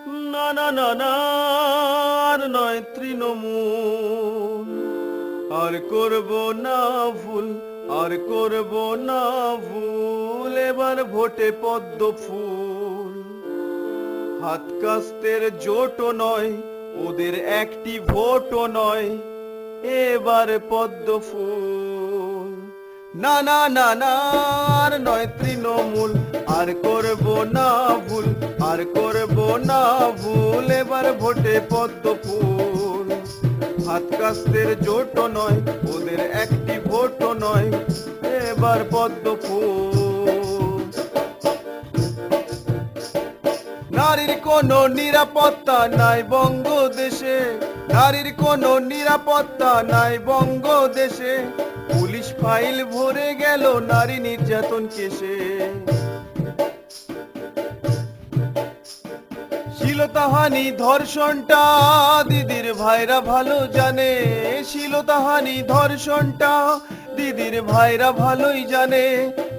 না না না না, আর নয় তৃণমূল, আর করব না ভুল, আর করব না ভুল, এবার ভোটে পদ্ম ফুল। হাত কাস্তের জোটও নয়, ওদের একটি ভোটও নয়, এবার পদ্ম ফুল। না না না না, আর নয় তৃণমূল, আর করব না ভুল, আর করব না ভুল, এবার ভোটে পদ্ম ফুল। হাত কাস্তের জোটও নয়, ওদের একটি ভোটও নয়, এবার পদ্ম ফুল। নারীর কোনো নিরাপত্তা নাই বঙ্গদেশে, নারীর কোনো নিরাপত্তা নাই বঙ্গদেশে, পুলিশ ফাইল ভরে গেল নারী নির্যাতন কেসে। শ্লীলতাহানি ধর্ষণটা দিদির ভাইরা ভালো জানে, শ্লীলতাহানি ধর্ষণটা দিদির ভাইরা ভালোই জানে,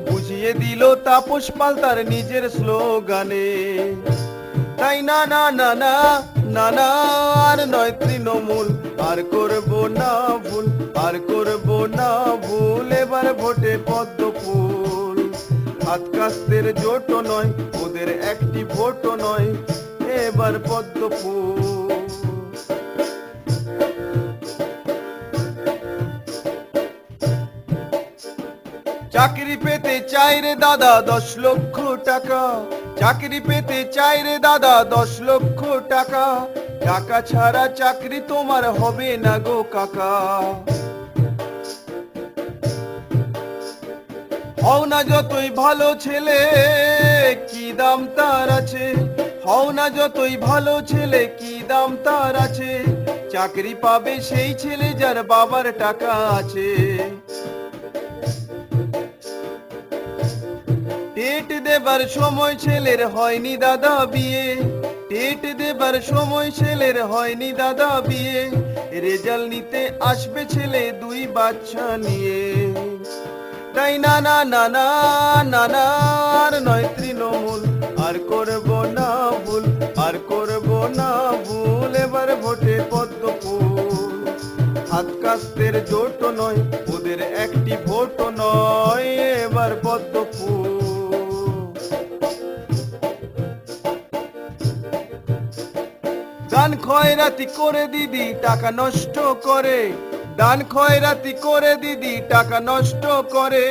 বুঝিয়ে দিল তাপস পাল তার নিজের স্লোগানে। তাই না না না না না না, আর নয় তৃণমূল, আর করব না ভুল, আর করব না ভুল, এবার ভোটে পদ্ম ফুল। হাত কাস্তের জোটও নয়, ওদের একটি ভোটও নয়, এবার পদ্ম ফুল। চাকরি পেতে চাই রে দাদা 10 লক্ষ টাকা, চাকরি পেতে চাই রে দাদা 10 লক্ষ টাকা, টাকা ছাড়া চাকরি তোমার হবে না গো কাকা। হও না যতই ভালো ছেলে, কি দাম তার আছে, হও না যতই ভালো ছেলে, কি দাম তার আছে, চাকরি পাবে সেই ছেলে যার বাবার টাকা আছে। টেট দেবার সময় ছেলের হয়নি দাদা বিয়ে, টেট দেবার সময় ছেলের হয়নি দাদা বিয়ে, রেজাল্ট নিতে আসবে ছেলে 2 বাচ্চা নিয়ে। তাই না না না না না না, আর নয় তৃণমূল, আর করব না ভুল, আর করব না ভুল, এবার ভোটে পদ্ম ফুল। হাত কাস্তের জোটও নয়, ওদের একটি ভোটও নয়, এবার পদ্ম ফুল। দান খয়রাতি করে দিদি টাকা নষ্ট করে, দান খয়রাতি করে দিদি টাকা নষ্ট করে,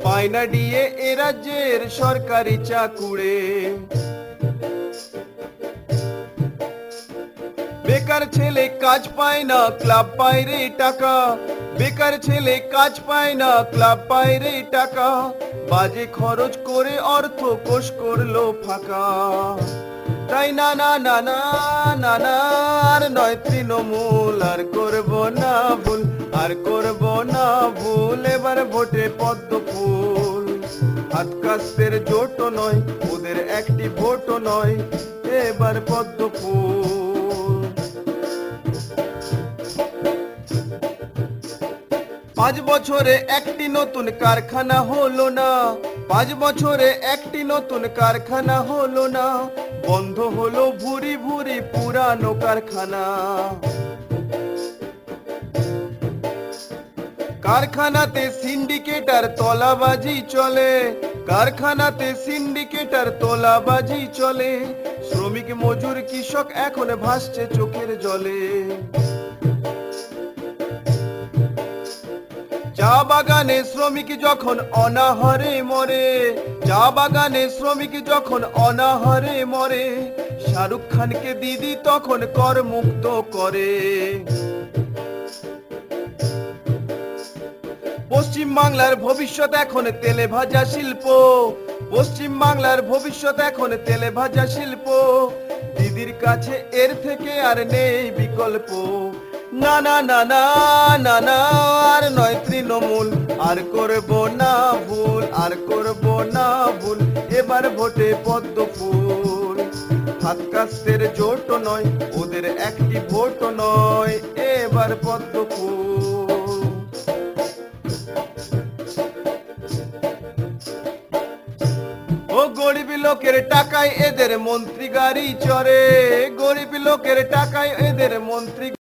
পায় না দিয়ে এ রাজ্যের সরকারি চাকুরে। বেকার ছেলে কাজ পায় না, ক্লাব পায় রে টাকা, বেকার ছেলে কাজ পায় না, ক্লাব পায় রে টাকা, বাজে খরচ করে অর্থ কোষ করলো ফাঁকা। তাই না না না না না না, আর নয় তৃণমূল, আর করব না ভুল, আর করব না ভুল, এবার ভোটে পদ্ম ফুল। হাত কাস্তের জোটও নয়, ওদের একটি ভোটও নয়, এবার পদ্ম ফুল। 5 বছরে একটি নতুন কারখানা হলো না, 5 বছরে একটি নতুন কারখানা হলো না, বন্ধ হলো ভুরি ভুরি পুরানো কারখানা। কারখানাতে সিন্ডিকেটার তলাবাজি চলে, কারখানাতে সিন্ডিকেটার তলাবাজি চলে, শ্রমিক মজুর কৃষক এখন ভাসছে চোখের জলে। চা বাগানে শ্রমিক যখন অনাহারে মরে, চা বাগানে শ্রমিক যখন অনাহারে মরে, শাহরুখ খানকে দিদি তখন কর মুক্ত করে। পশ্চিম বাংলার ভবিষ্যৎ এখন তেলে ভাজা শিল্প, পশ্চিম বাংলার ভবিষ্যৎ এখন তেলে ভাজা শিল্প, দিদির কাছে এর থেকে আর নেই বিকল্প। না না না না না না, আর নয় তৃণমূল, আর করব না ভুল, আর করব না ভুল, এবার ভোটে পদ্ম ফুল। হাত কাস্তের জোটও নয়, ওদের একটি ভোটও নয়, এবার পদ্ম ফুল। ও গরিব লোকের টাকায় এদের মন্ত্রী গাড়ি চড়ে, গরিব লোকের টাকায় এদের মন্ত্রী